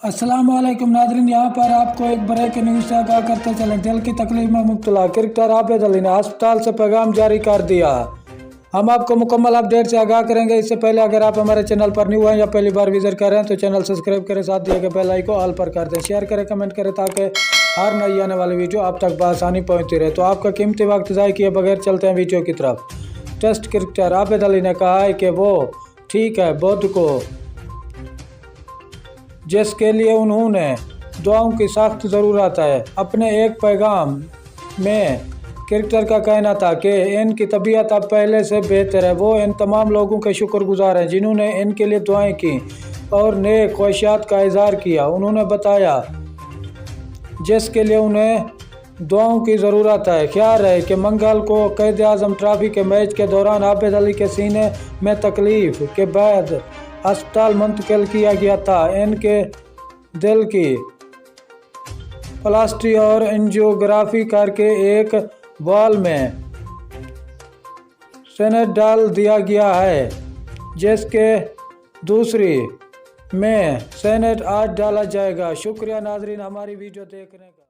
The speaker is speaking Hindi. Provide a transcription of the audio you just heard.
अस्सलामुअलैकुम नाज़रीन, यहाँ पर आपको एक ब्रेक न्यूज़ से आगाह करते चले। दिल की तकलीफ में मुब्तला क्रिकेटर आबिद अली ने अस्पताल से पैगाम जारी कर दिया। हम आपको मुकम्मल अपडेट से आगाह करेंगे। इससे पहले अगर आप हमारे चैनल पर न्यू हैं या पहली बार विजिट कर रहे हैं तो चैनल सब्सक्राइब करें, साथ दिए गए बेल आइकन ऑल पर कर दें, शेयर करें, कमेंट करें ताकि हर नई आने वाली वीडियो आप तक बआसानी पहुँचती रहे। तो आपका कीमती वक्त ज़ाय किए बगैर चलते हैं वीडियो की तरफ। टेस्ट क्रिकेटर आबिद अली ने कहा है कि वो ठीक है बुध को, जिसके लिए उन्होंने दुआओं की सख्त ज़रूरत है। अपने एक पैगाम में क्रिकेटर का कहना था कि इनकी तबीयत अब पहले से बेहतर है। वो इन तमाम लोगों के शुक्रगुजार हैं जिन्होंने इनके लिए दुआएं की और नेक ख्वाहिशात का इजहार किया। उन्होंने बताया जिसके लिए उन्हें दुआओं की ज़रूरत है। ख्याल है कि मंगल को क़ायद आज़म ट्रॉफी के मैच के दौरान आबिद अली के सीने में तकलीफ के बाद अस्पताल मुंतकिल किया गया था। इनके दिल की प्लास्टी और एंजियोग्राफी करके एक बॉल में स्टेंट डाल दिया गया है, जिसके दूसरी में स्टेंट आज डाला जाएगा। शुक्रिया नाजरीन हमारी वीडियो देखने का।